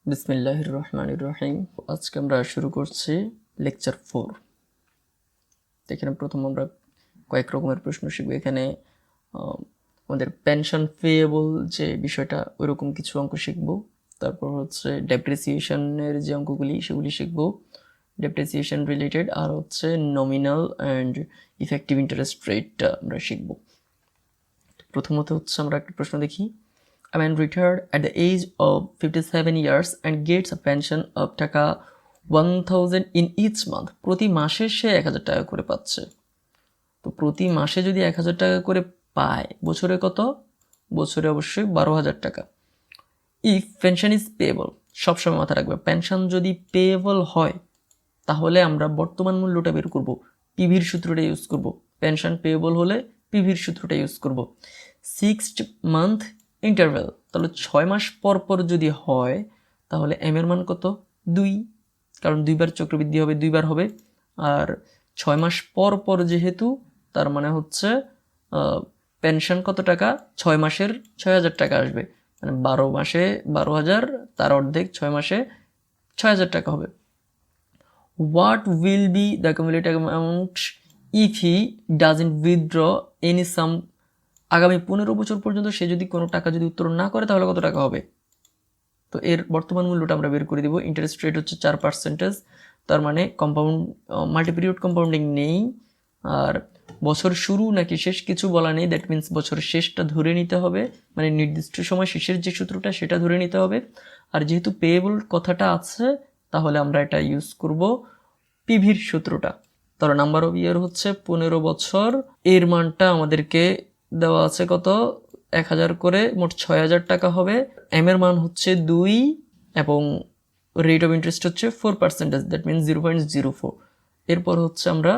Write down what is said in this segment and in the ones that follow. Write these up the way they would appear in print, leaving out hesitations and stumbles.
বিসমিল্লাহির রহমানির রহিম। আজকে আমরা শুরু করছি লেকচার 4। এখানে প্রথম আমরা কয়েক রকমের প্রশ্ন শিখব। এখানে আমাদের পেনশন পেয়েবল যে বিষয়টা ওইরকম কিছু অঙ্ক শিখব। তারপর হচ্ছে ডেপ্রিসিয়েশনের যে অঙ্কগুলি সেগুলি শিখব, ডেপ্রিসিয়েশন রিলেটেড। আর হচ্ছে নমিনাল অ্যান্ড ইফেক্টিভ ইন্টারেস্ট রেটটা আমরা শিখব। প্রথমত হচ্ছে আমরা একটা প্রশ্ন দেখি। A man retired at the age of 57 years and gets a pension of টাকা 1000 in each month. প্রতি মাসে সে 1000 টাকা করে পাচ্ছে। তো প্রতি মাসে যদি 1000 টাকা করে পায়, বছরে কত? বছরে অবশ্যই 12,000 টাকা। ইফ পেনশন ইজ পেয়েবল, সবসময় মাথা রাখবে, পেনশন যদি পেয়েবল হয় তাহলে আমরা বর্তমান মূল্যটা বের করব, পিভির সূত্রটা ইউজ করব। পেনশন পেয়েবল হলে পিভির সূত্রটা ইউজ করব। 6 মান্থ ইন্টারভ্যাল, তাহলে 6 মাস পর পর যদি হয় তাহলে এম এর মান কত? 2, কারণ 2বার চক্রবৃদ্ধি হবে, 2বার হবে। আর 6 মাস পর পর যেহেতু, তার মানে হচ্ছে পেনশন কত টাকা? 6 মাসের 6,000 টাকা আসবে, মানে 12 মাসে 12,000, তার অর্ধেক 6 মাসে 6,000 টাকা হবে। What will be the cumulative amount if he doesn't withdraw any sum? আগামী 15 বছর পর্যন্ত সে যদি কোনো টাকা যদি উত্তোলন না করে তাহলে কত টাকা হবে? তো এর বর্তমান মূল্যটা আমরা বের করে দিব। ইন্টারেস্ট রেট হচ্ছে 4%, তার মানে কম্পাউন্ড মাল্টিপিরিয়ড কম্পাউন্ডিং নেই। আর বছর শুরু নাকি শেষ কিছু বলা নেই, দ্যাট মিন্স বছর শেষটা ধরে নিতে হবে, মানে নির্দিষ্ট সময় শেষের যে সূত্রটা সেটা ধরে নিতে হবে। আর যেহেতু পেয়েবল কথাটা আছে তাহলে আমরা এটা ইউজ করব পিভির সূত্রটা। তাহলে নাম্বার অফ ইয়ার হচ্ছে 15 বছর, এর মানটা আমাদেরকে দেওয়া আছে কত? 1000 করে, মোট 6,000 টাকা হবে। এম এর মান হচ্ছে 2 এবং রেট অফ ইন্টারেস্ট হচ্ছে 4%, দ্যাট মিনস 0.04। এরপর হচ্ছে আমরা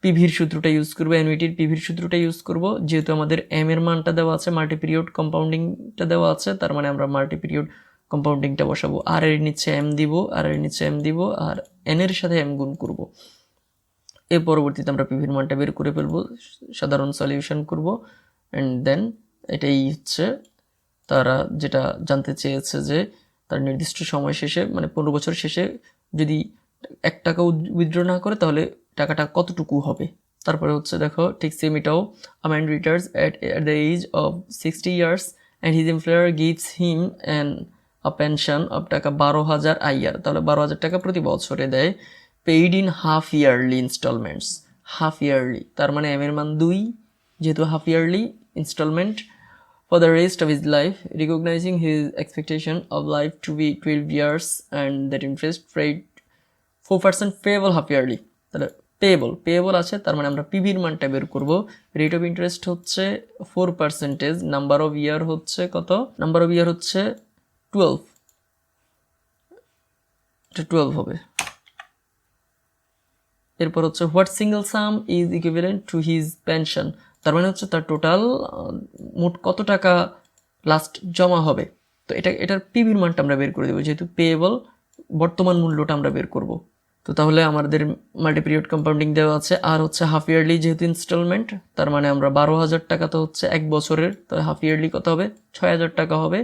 পিভির সূত্রটা ইউজ করবো, অ্যানুইটির পিভির সূত্রটা ইউজ করব। যেহেতু আমাদের এম এর মানটা দেওয়া আছে, মাল্টিপিরিয়ড কম্পাউন্ডিংটা দেওয়া আছে, তার মানে আমরা মাল্টিপিরিয়ড কম্পাউন্ডিংটা বসাবো। আর এর নিচে এম দিব, আর এর নিচে এম দিব, আর এন এর সাথে এম গুণ করব। এর পরবর্তীতে আমরা পিভির মানটা বের করে ফেলবো, সাধারণ সলিউশন করব, অ্যান্ড দেন এটাই হচ্ছে তারা যেটা জানতে চেয়েছে যে তার নির্দিষ্ট সময় শেষে, মানে 15 বছর শেষে যদি 1 টাকা উইথড্র না করে তাহলে টাকাটা কতটুকু হবে। তারপরে হচ্ছে দেখো ঠিক সেম এটাও, a man retires at the age of 60 years and his employer gives him a pension of টাকা 12,000 a year, তাহলে 12,000 টাকা প্রতি বছরে দেয়, paid in half yearly instalments. Half yearly, তার মানে এম এর মান 2, যেহেতু half yearly instalment, for the rest of his life, recognizing his expectation of life to be 12 years and that interest rate 4% payable half yearly. তাহলে payable আছে, তার মানে আমরা পিভির মানটা বের করব। রেট অফ ইন্টারেস্ট হচ্ছে 4%, নাম্বার অফ ইয়ার হচ্ছে কত? নাম্বার অফ ইয়ার হচ্ছে 12, এটা 12 হবে। এরপর হচ্ছে what single some is equivalent to his pension, তার মানে হচ্ছে তার টোটাল মোট কত টাকা লাস্ট জমা হবে। তো এটার পিভির মানটা আমরা বের করে দেবো, যেহেতু পেয়েবল বর্তমান মূল্যটা আমরা বের করব। তো তাহলে আমাদের মাল্টিপিরিয়ড কম্পাউন্ডিং দেওয়া আছে, আর হচ্ছে হাফ ইয়ারলি যেহেতু ইনস্টলমেন্ট, তার মানে আমরা 12,000 টাকা তো হচ্ছে 1 বছরের, তাহলে হাফ ইয়ারলি কত হবে? 6,000 টাকা হবে।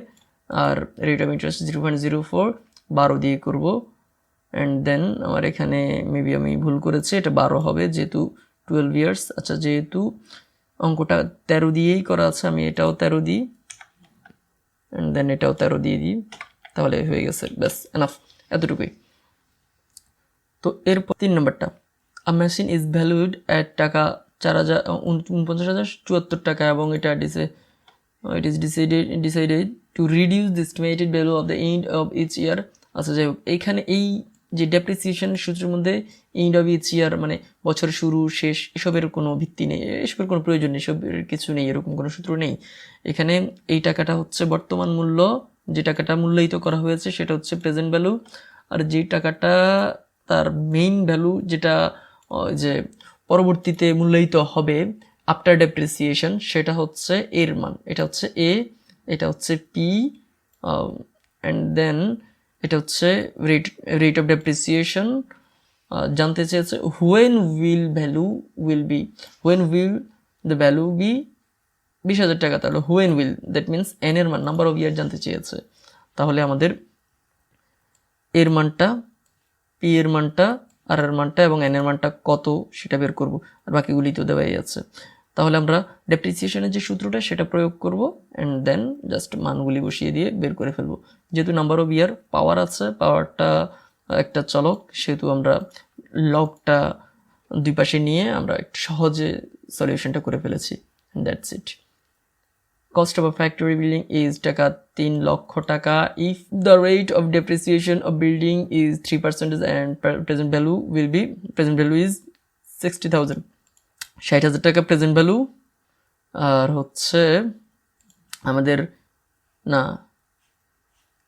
আর রেট অফ ইন্টারেস্ট 0.04, 12 দিয়ে করব। অ্যান্ড দেন আমার এখানে মেবি আমি ভুল করেছি, এটা 12 হবে যেহেতু 12 ইয়ার্স। আচ্ছা, যেহেতু অঙ্কটা 13 দিয়েই করা আছে, আমি এটাও 13 দিই, অ্যান্ড দেন এটাও 13 দিয়ে দিই, তাহলে হয়ে গেছে, ব্যাস এনাফ, এতটুকুই। তো এরপর 3 নম্বরটা, a machine is valued at টাকা 49,074 টাকা এবং এটা it is decided to reduce the estimated value of the end of each year. আচ্ছা, যাই হোক, এইখানে এই যে ডেপ্রিসিয়েশন সূত্রের মধ্যে এন্ড অফ ইচ ইয়ার মানে বছর শুরু শেষ এসবের কোনো ভিত্তি নেই, এসবের কোনো প্রয়োজন নেই, এসবের কিছু নেই, এরকম কোনো সূত্র নেই। এখানে এই টাকাটা হচ্ছে বর্তমান মূল্য, যে টাকাটা মূল্যায়িত করা হয়েছে সেটা হচ্ছে প্রেজেন্ট ভ্যালু। আর যে টাকাটা তার মেইন ভ্যালু, যেটা যে পরবর্তীতে মূল্যায়িত হবে আফটার ডেপ্রিসিয়েশন, সেটা হচ্ছে এর মান, এটা হচ্ছে এ, এটা হচ্ছে পি, অ্যান্ড দেন এটা হচ্ছে রেট অফ ডেপ্রিসিয়েশন। জানতে চেয়েছে when will the value be 20,000 টাকা, তাহলে when will, that means N এর মান, নাম্বার অফ ইয়ার জানতে চেয়েছে। তাহলে আমাদের এর মানটা, পি এর মানটা, আর এর মানটা এবং এন এর মানটা কত সেটা বের করব, আর বাকিগুলি তো দেওয়াই আছে। তাহলে আমরা ডেপ্রিসিয়েশনের যে সূত্রটা সেটা প্রয়োগ করব অ্যান্ড দেন জাস্ট মানগুলি বসিয়ে দিয়ে বের করে ফেলবো। যেহেতু নাম্বার অফ ইয়ার পাওয়ার আছে, পাওয়ারটা একটা চলক, সেহেতু আমরা লগটা দুই পাশে নিয়ে আমরা একটু সহজে সলিউশনটা করে ফেলেছি। That's it. Cost of a factory building is টাকা 3 লক্ষ টাকা if the rate of depreciation of building is 3% and present value is 60,000, 60,000 টাকা প্রেজেন্ট ভ্যালু। আর হচ্ছে আমাদের না,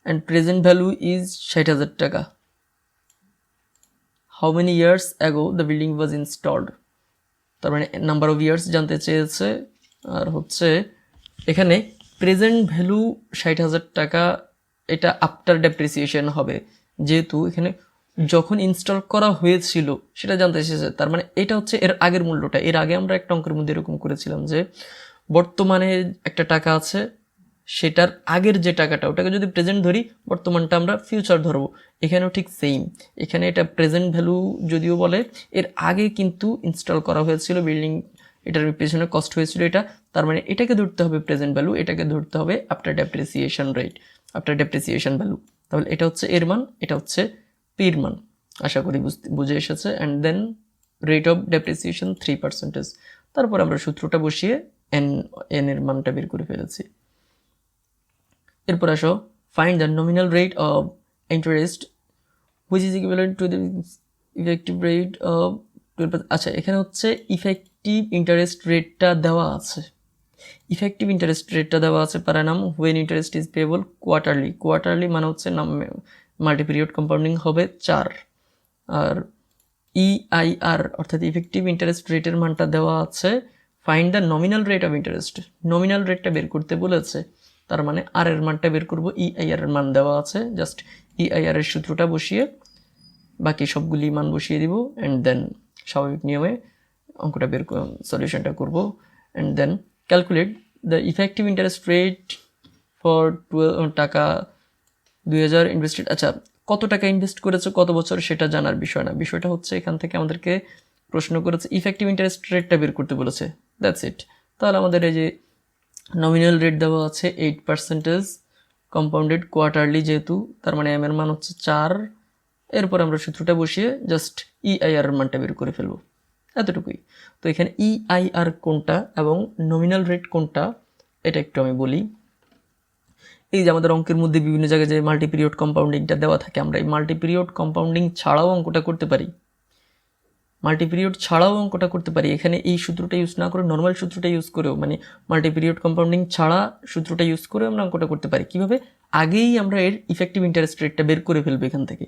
and present value is 60,000 টাকা। how many years ago the building was installed, তার মানে নাম্বার অফ ইয়ার্স জানতে চেয়েছে। আর হচ্ছে এখানে প্রেজেন্ট ভ্যালু 60,000 টাকা, এটা আফটার ডেপ্রিসিয়েশন হবে, যেহেতু এখানে যখন ইনস্টল করা হয়েছিল সেটা জানতে এসেছে। তার মানে এটা হচ্ছে এর আগের মূল্যটা। এর আগে আমরা একটা অঙ্কের মধ্যে এরকম করেছিলাম যে বর্তমানে একটা টাকা আছে, সেটার আগের যে টাকাটা ওটাকে যদি প্রেজেন্ট ধরি, বর্তমানটা আমরা ফিউচার ধরবো। এখানেও ঠিক সেম, এখানে এটা প্রেজেন্ট ভ্যালু যদিও বলে, এর আগে কিন্তু ইনস্টল করা হয়েছিল বিল্ডিং, এটার পেছনে কস্ট হয়েছিল এটা। তার মানে এটাকে ধরতে হবে প্রেজেন্ট ভ্যালু, এটাকে ধরতে হবে after depreciation rate, after depreciation value. তাহলে এটা হচ্ছে এর মান, এটা হচ্ছে পির মান। আশা করি বুঝে এসেছে। And then rate of depreciation 3%। তারপর আমরা সূত্রটা বসিয়ে এন এর মানটা বের করে ফেলেছি। এরপর আসো, find the nominal rate of interest which is equivalent to the effective rate of 12%। আচ্ছা, এখানে হচ্ছে ইফেক্টিভ ইন্টারেস্ট রেটটা দেওয়া আছে। ইফেক্টিভ ইন্টারেস্ট রেটটা দেওয়া আছে per annum when interest is payable quarterly. Quarterly মানে হচ্ছে মাল্টিপিরিয়ড কম্পাউন্ডিং হবে 4। আর ইআইআর অর্থাৎ ইফেক্টিভ ইন্টারেস্ট রেটের মানটা দেওয়া আছে। Find the nominal rate of interest, nominal রেটটা বের করতে বলেছে। তার মানে আর এর মানটা বের করবো, ইআইআর এর মান দেওয়া আছে, জাস্ট ইআইআর এর সূত্রটা বসিয়ে বাকি সবগুলি মান বসিয়ে দিব অ্যান্ড দেন স্বাভাবিক নিয়মে অঙ্কটা বের সলিউশনটা করব। And then calculate the effective interest rate for টাকা 2000 ইনভেস্টেড। আচ্ছা, কত টাকা ইনভেস্ট করেছে, কত বছর, সেটা জানার বিষয় না। বিষয়টা হচ্ছে এখান থেকে আমাদেরকে প্রশ্ন করেছে ইফেক্টিভ ইন্টারেস্ট রেটটা বের করতে বলেছে, দ্যাটস ইট। তাহলে আমাদের এই যে নমিনাল রেট দেওয়া আছে 8%, কম্পাউন্ডেড কোয়ার্টারলি যেহেতু, তার মানে এম এর মান হচ্ছে 4। এরপর আমরা সূত্রটা বসিয়ে জাস্ট ইআইআর এর মানটা বের করে ফেলবো, এতটুকুই। তো এখানে ইআইআর কোনটা এবং নমিনাল রেট কোনটা এটা একটু আমি বলি। এই যে আমাদের অঙ্কের মধ্যে বিভিন্ন জায়গায় যে মাল্টিপিরিয়ড কম্পাউন্ডিংটা দেওয়া থাকে, আমরা এই মাল্টিপিরিয়ড কম্পাউন্ডিং ছাড়াও অঙ্কটা করতে পারি, মাল্টিপিরিয়ড ছাড়াও অঙ্কটা করতে পারি। এখানে এই সূত্রটা ইউজ না করে নর্মাল সূত্রটা ইউজ করেও, মানে মাল্টিপিরিয়ড কম্পাউন্ডিং ছাড়া সূত্রটা ইউজ করে আমরা অঙ্কটা করতে পারি। কীভাবে? আগেই আমরা এর ইফেক্টিভ ইন্টারেস্ট রেটটা বের করে ফেলবো। এখান থেকে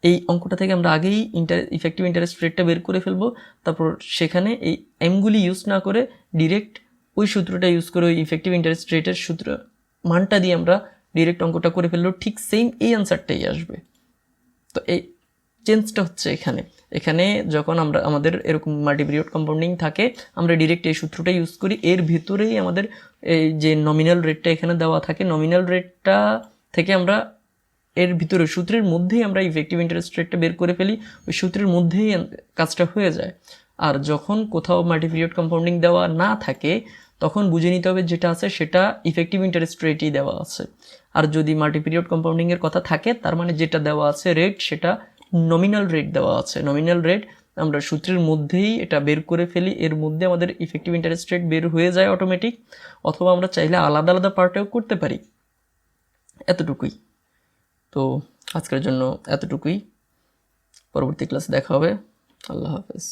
এই অঙ্কটা থেকে আমরা আগেই ইফেক্টিভ ইন্টারেস্ট রেটটা বের করে ফেলবো। তারপর সেখানে এই এমগুলি ইউজ না করে ডিরেক্ট ওই সূত্রটা ইউজ করে ওই ইফেক্টিভ ইন্টারেস্ট রেটের সূত্র মানটা দিয়ে আমরা ডিরেক্ট অঙ্কটা করে ফেললো, ঠিক সেম এই অ্যান্সারটাই আসবে। তো এই চেঞ্জটা হচ্ছে এখানে যখন আমাদের এরকম মাল্টিপিরিয়ড কম্পাউন্ডিং থাকে, আমরা ডিরেক্ট এই সূত্রটা ইউজ করি। এর ভিতরেই আমাদের এই যে নমিনাল রেটটা এখানে দেওয়া থাকে, নমিনাল রেটটা থেকে আমরা এর ভিতরে সূত্রের মধ্যেই আমরা ইফেক্টিভ ইন্টারেস্ট রেটটা বের করে ফেলি, ওই সূত্রের মধ্যেই কাজটা হয়ে যায়। আর যখন কোথাও মাল্টিপিরিয়ড কম্পাউন্ডিং দেওয়া না থাকে তখন বুঝে নিতে হবে যেটা আছে সেটা ইফেক্টিভ ইন্টারেস্ট রেটই দেওয়া আছে। আর যদি মাল্টিপিরিয়ড কম্পাউন্ডিংয়ের কথা থাকে তার মানে যেটা দেওয়া আছে রেট, সেটা নমিনাল রেট দেওয়া আছে। নমিনাল রেট আমরা সূত্রের মধ্যেই এটা বের করে ফেলি, এর মধ্যে আমাদের ইফেক্টিভ ইন্টারেস্ট রেট বের হয়ে যায় অটোমেটিক, অথবা আমরা চাইলে আলাদা আলাদা পার্টেও করতে পারি। এতটুকুই। তো আজকের জন্য এতটুকুই, পরবর্তী ক্লাসে দেখা হবে। আল্লাহ হাফেজ।